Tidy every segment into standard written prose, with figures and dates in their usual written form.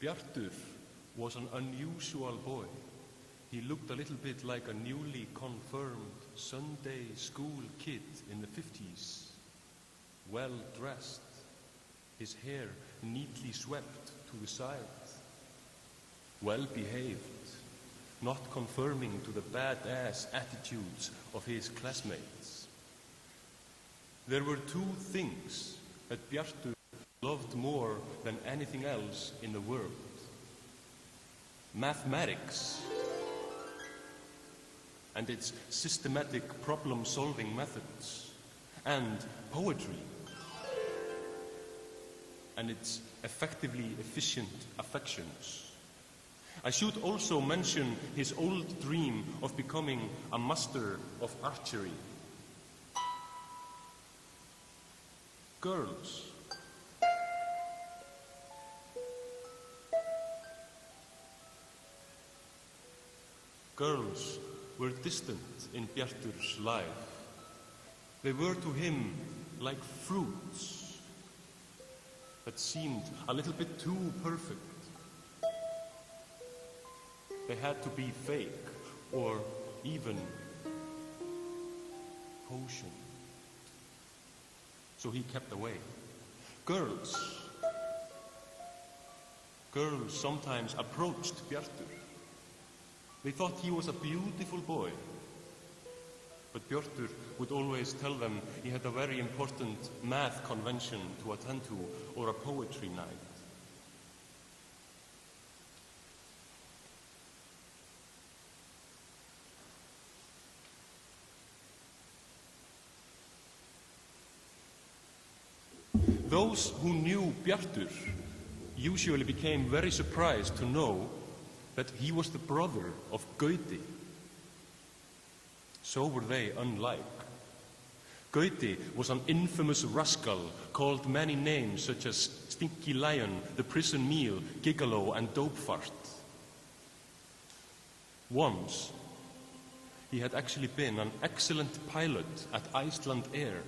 Bjartur was an unusual boy. He looked a little bit like a newly confirmed Sunday school kid in the 50s. Well dressed, his hair neatly swept to the side. Well behaved, not conforming to the badass attitudes of his classmates. There were two things that Bjartur loved more than anything else in the world: mathematics and its systematic problem-solving methods, and poetry and its effectively efficient affections. I should also mention his old dream of becoming a master of archery. Girls. Girls were distant in Bjartur's life. They were to him like fruits that seemed a little bit too perfect. They had to be fake or even potion. So he kept away. Girls sometimes approached Bjartur. They thought he was a beautiful boy. But Bjartur would always tell them he had a very important math convention to attend to or a poetry night. Those who knew Bjartur usually became very surprised to know that he was the brother of Gauti. So were they unlike. Gauti was an infamous rascal called many names such as Stinky Lion, the Prison Meal, Gigolo, and Dope Fart. Once, he had actually been an excellent pilot at Iceland Air.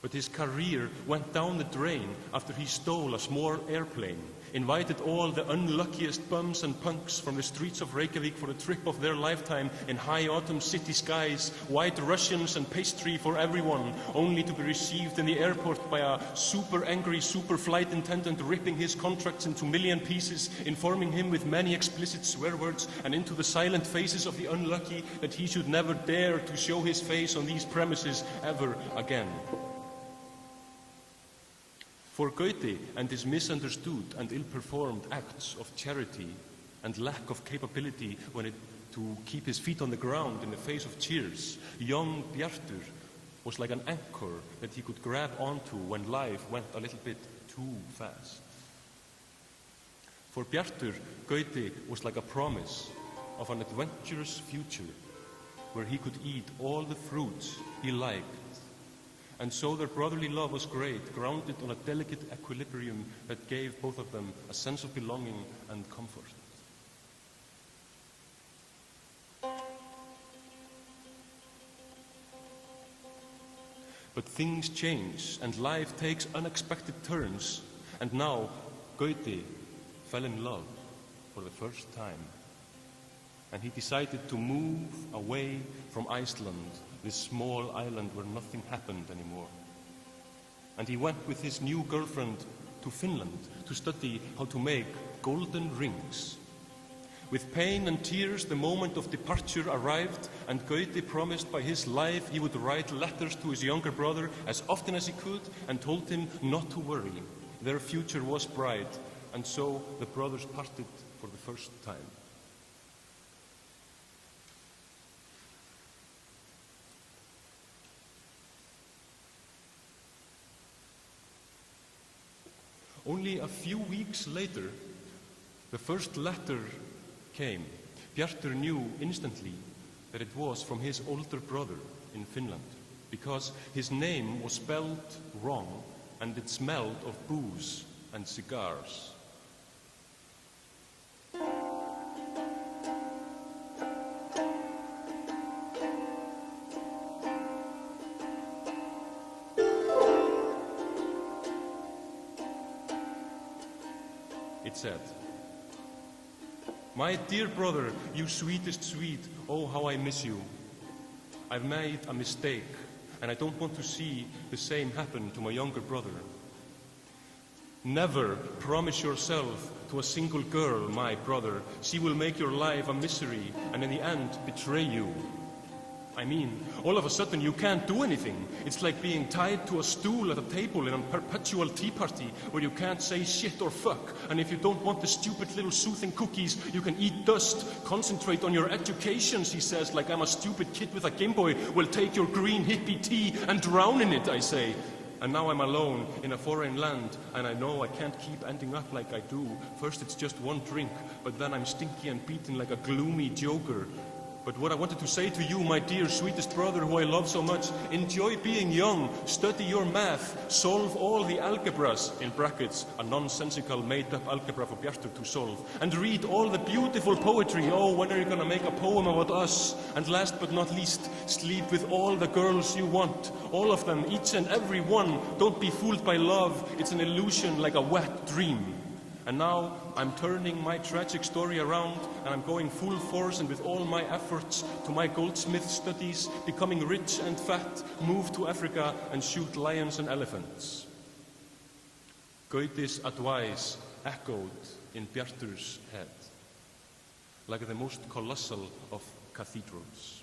But his career went down the drain after he stole a small airplane, invited all the unluckiest bums and punks from the streets of Reykjavik for a trip of their lifetime in high autumn city skies, white Russians and pastry for everyone, only to be received in the airport by a super angry super flight attendant ripping his contracts into million pieces, informing him with many explicit swear words and into the silent faces of the unlucky that he should never dare to show his face on these premises ever again. For Gauti and his misunderstood and ill-performed acts of charity and lack of capability to keep his feet on the ground in the face of cheers, young Bjartur was like an anchor that he could grab onto when life went a little bit too fast. For Bjartur, Gauti was like a promise of an adventurous future where he could eat all the fruits he liked. And so their brotherly love was great, grounded on a delicate equilibrium that gave both of them a sense of belonging and comfort. But things change and life takes unexpected turns, and now Gauti fell in love for the first time. And he decided to move away from Iceland, this small island where nothing happened anymore. And he went with his new girlfriend to Finland to study how to make golden rings. With pain and tears, the moment of departure arrived, and Gauti promised by his life he would write letters to his younger brother as often as he could, and told him not to worry. Their future was bright, and so the brothers parted for the first time. Only a few weeks later, the first letter came. Bjartur knew instantly that it was from his older brother in Finland, because his name was spelled wrong and it smelled of booze and cigars. It said, "My dear brother, you sweetest sweet, oh how I miss you. I've made a mistake, and I don't want to see the same happen to my younger brother. Never promise yourself to a single girl, my brother. She will make your life a misery and in the end betray you. I mean, all of a sudden you can't do anything. It's like being tied to a stool at a table in a perpetual tea party where you can't say shit or fuck. And if you don't want the stupid little soothing cookies, you can eat dust. Concentrate on your education," she says, like I'm a stupid kid with a Game Boy. "Well, take your green hippie tea and drown in it," I say. And now I'm alone in a foreign land, and I know I can't keep ending up like I do. First it's just one drink, but then I'm stinky and beaten like a gloomy joker. But what I wanted to say to you, my dear sweetest brother who I love so much, enjoy being young, study your math, solve all the algebras, in brackets, a nonsensical made-up algebra for Bjartur to solve, and read all the beautiful poetry. Oh, when are you gonna make a poem about us? And last but not least, sleep with all the girls you want, all of them, each and every one. Don't be fooled by love, it's an illusion like a wet dream. And now I'm turning my tragic story around, and I'm going full force and with all my efforts to my goldsmith studies, becoming rich and fat, move to Africa and shoot lions and elephants. Gauti's advice echoed in Bjartur's head, like the most colossal of cathedrals.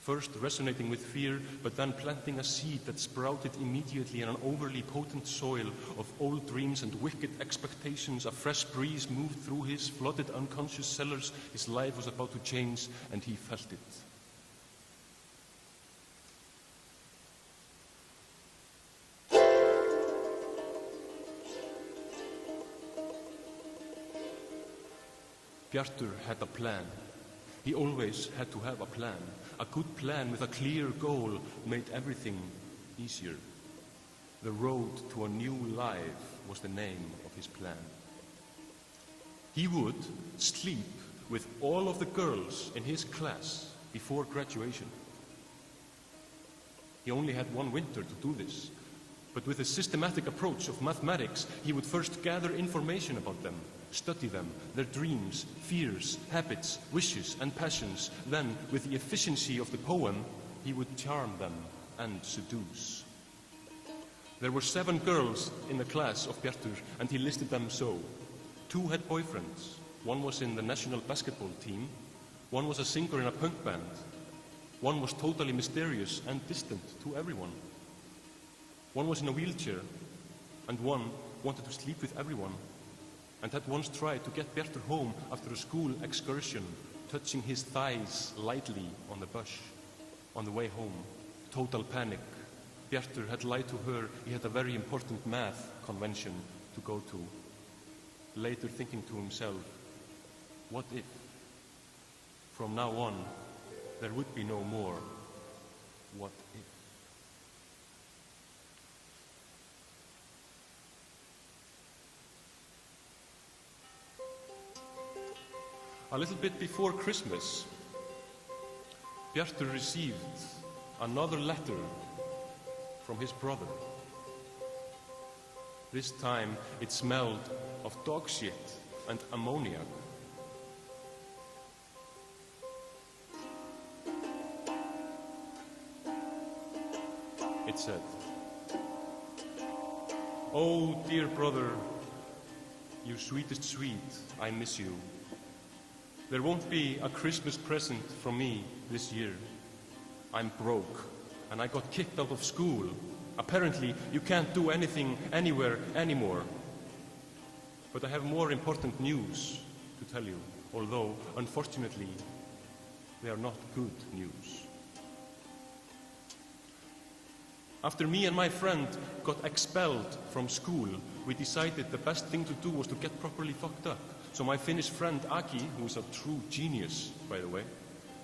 First resonating with fear, but then planting a seed that sprouted immediately in an overly potent soil of old dreams and wicked expectations. A fresh breeze moved through his flooded unconscious cellars. His life was about to change, and he felt it. Bjartur had a plan. He always had to have a plan. A good plan with a clear goal made everything easier. The Road to a New Life was the name of his plan. He would sleep with all of the girls in his class before graduation. He only had one winter to do this, but with a systematic approach of mathematics, he would first gather information about them, study them, their dreams, fears, habits, wishes, and passions. Then, with the efficiency of the poem, he would charm them and seduce. There were 7 girls in the class of Bjartur, and he listed them so. 2 had boyfriends. One was in the national basketball team. One was a singer in a punk band. One was totally mysterious and distant to everyone. One was in a wheelchair, and one wanted to sleep with everyone, and had once tried to get Bjartur home after a school excursion, touching his thighs lightly on the bus on the way home. Total panic. Bjartur had lied to her. He had a very important math convention to go to. Later thinking to himself, what if, from now on, there would be no more what if? A little bit before Christmas, Bjartur received another letter from his brother. This time it smelled of dog shit and ammoniac. It said, "Oh, dear brother, you sweetest sweet, I miss you. There won't be a Christmas present from me this year. I'm broke, and I got kicked out of school. Apparently, you can't do anything anywhere anymore. But I have more important news to tell you, although, unfortunately, they are not good news. After me and my friend got expelled from school, we decided the best thing to do was to get properly fucked up. So my Finnish friend Aki, who is a true genius, by the way,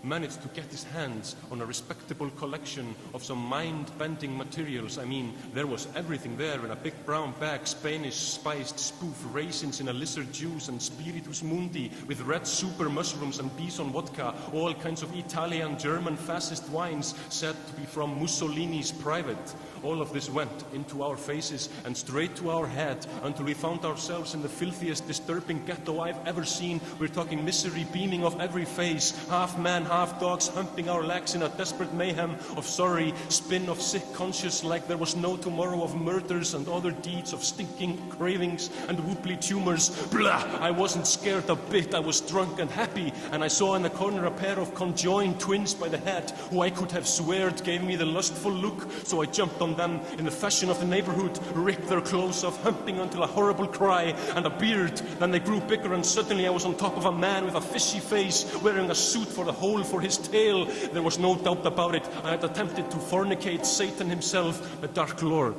managed to get his hands on a respectable collection of some mind-bending materials. I mean, there was everything there in a big brown bag: Spanish spiced spoof raisins in a lizard juice and spiritus mundi with red super mushrooms and bison vodka, all kinds of Italian, German fascist wines said to be from Mussolini's private. All of this went into our faces and straight to our head until we found ourselves in the filthiest, disturbing ghetto I've ever seen. We're talking misery beaming off every face, half man, half dogs humping our legs in a desperate mayhem of sorry, spin of sick conscience like there was no tomorrow, of murders and other deeds, of stinking cravings and whooply tumors. Blah! I wasn't scared a bit. I was drunk and happy, and I saw in the corner a pair of conjoined twins by the head, who I could have sweared gave me the lustful look. So I jumped on them in the fashion of the neighborhood, ripped their clothes off, humping until a horrible cry, and a beard. Then they grew bigger, and suddenly I was on top of a man with a fishy face, wearing a suit for the hole for his tail. There was no doubt about it. I had attempted to fornicate Satan himself, the Dark Lord.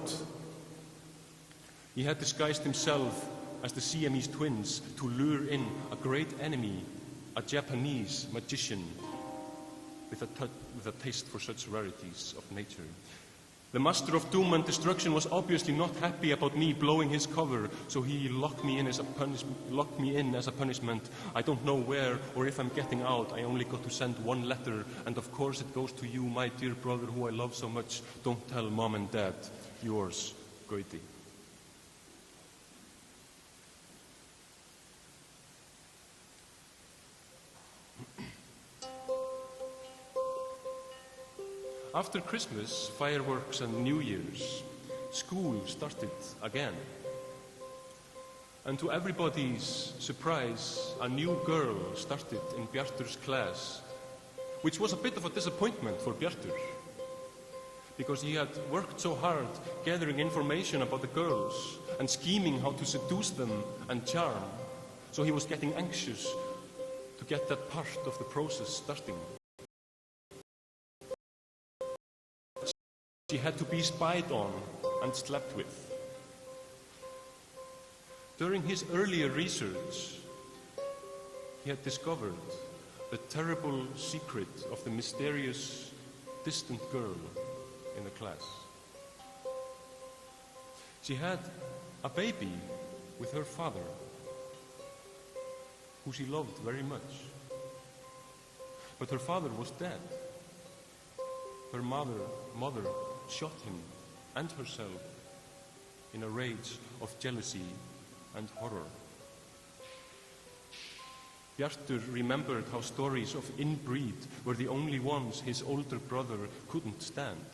He had disguised himself as the Siamese twins to lure in a great enemy, a Japanese magician with a taste for such rarities of nature. The master of doom and destruction was obviously not happy about me blowing his cover, so he locked me in as a punishment. I don't know where or if I'm getting out. I only got to send one letter, and of course it goes to you, my dear brother, who I love so much. Don't tell Mom and Dad. Yours, Gauti. After Christmas, fireworks and New Year's, school started again. And to everybody's surprise, a new girl started in Bjartur's class, which was a bit of a disappointment for Bjartur, because he had worked so hard gathering information about the girls and scheming how to seduce them and charm. So he was getting anxious to get that part of the process starting. She had to be spied on and slept with. During his earlier research, he had discovered the terrible secret of the mysterious, distant girl in the class. She had a baby with her father, who she loved very much. But her father was dead. Her mother shot him and herself in a rage of jealousy and horror. Bjartur remembered how stories of inbreed were the only ones his older brother couldn't stand.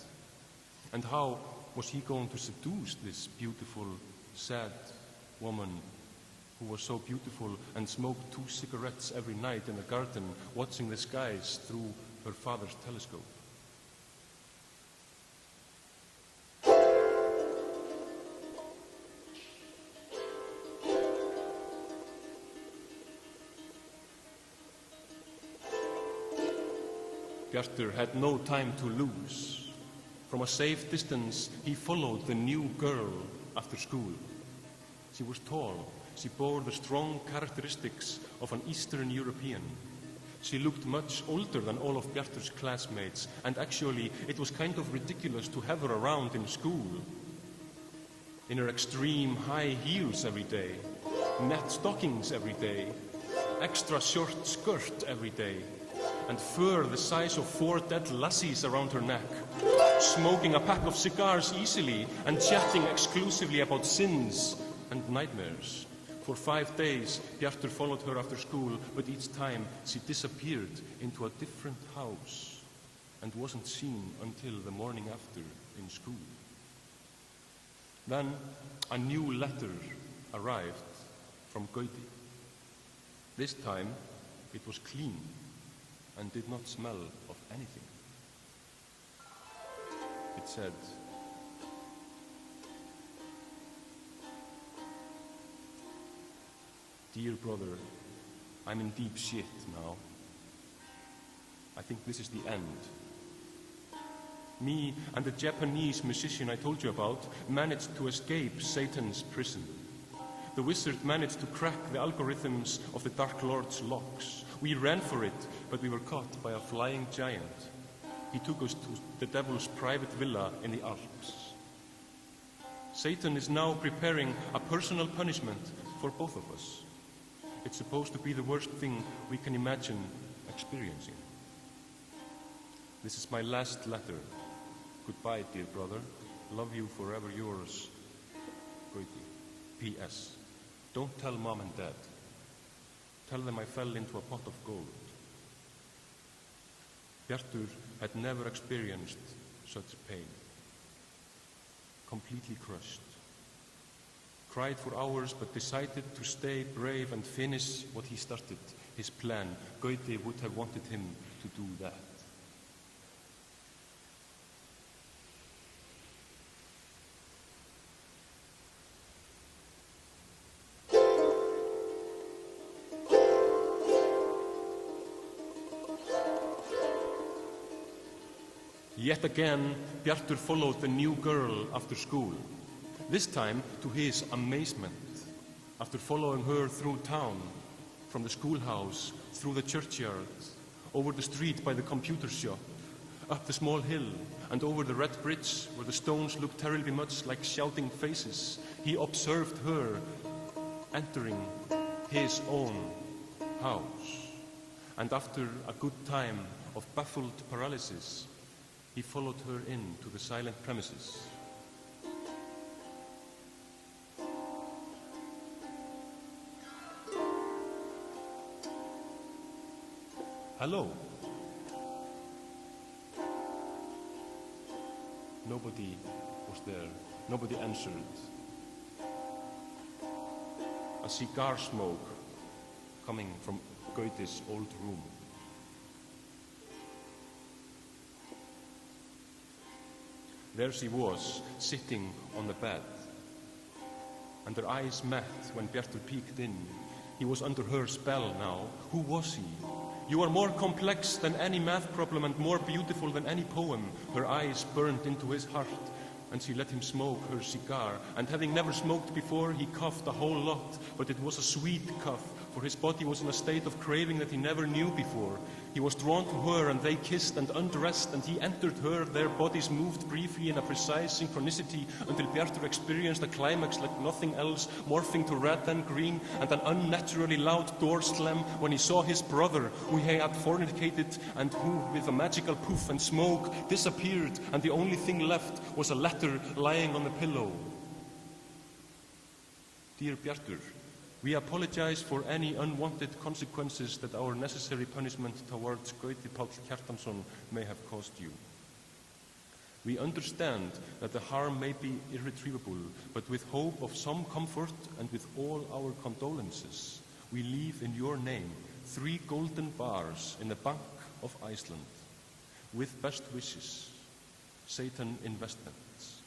And how was he going to seduce this beautiful, sad woman who was so beautiful and smoked 2 cigarettes every night in the garden, watching the skies through her father's telescope? Bjartur had no time to lose. From a safe distance, he followed the new girl after school. She was tall. She bore the strong characteristics of an Eastern European. She looked much older than all of Bjartur's classmates, and actually it was kind of ridiculous to have her around in school. In her extreme high heels every day, net stockings every day, extra short skirt every day, and fur the size of 4 dead lassies around her neck, smoking a pack of cigars easily and chatting exclusively about sins and nightmares. For 5 days, Bjartur followed her after school, but each time she disappeared into a different house and wasn't seen until the morning after in school. Then a new letter arrived from Gauti. This time it was clean and did not smell of anything. It said, "Dear brother, I'm in deep shit now. I think this is the end. Me and the Japanese musician I told you about managed to escape Satan's prison. The wizard managed to crack the algorithms of the Dark Lord's locks. We ran for it, but we were caught by a flying giant. He took us to the devil's private villa in the Alps. Satan is now preparing a personal punishment for both of us. It's supposed to be the worst thing we can imagine experiencing. This is my last letter. Goodbye, dear brother. Love you forever yours, Gauti. P.S. Don't tell Mom and Dad. Tell them I fell into a pot of gold. Bjartur had never experienced such pain. Completely crushed. Cried for hours, but decided to stay brave and finish what he started, his plan. Gauti would have wanted him to do that. Yet again, Bjartur followed the new girl after school. This time, to his amazement, after following her through town, from the schoolhouse, through the churchyard, over the street by the computer shop, up the small hill, and over the red bridge where the stones looked terribly much like shouting faces, he observed her entering his own house. And after a good time of baffled paralysis, he followed her into the silent premises. Hello. Nobody was there. Nobody answered. A cigar smoke coming from Gauti's old room. There she was, sitting on the bed. And their eyes met when Bjartur peeked in. He was under her spell now. Who was he? You are more complex than any math problem and more beautiful than any poem. Her eyes burned into his heart, and she let him smoke her cigar. And having never smoked before, he coughed a whole lot, but it was a sweet cough, for his body was in a state of craving that he never knew before. He was drawn to her, and they kissed and undressed, and he entered her. Their bodies moved briefly in a precise synchronicity until Bjartur experienced a climax like nothing else, morphing to red and green, and an unnaturally loud door slam when he saw his brother, who he had fornicated, and who, with a magical poof and smoke, disappeared, and the only thing left was a letter lying on the pillow. Dear Bjartur, we apologize for any unwanted consequences that our necessary punishment towards Gauti Páll Kjartansson may have caused you. We understand that the harm may be irretrievable, but with hope of some comfort and with all our condolences, we leave in your name 3 golden bars in the Bank of Iceland. With best wishes, Satan Investments.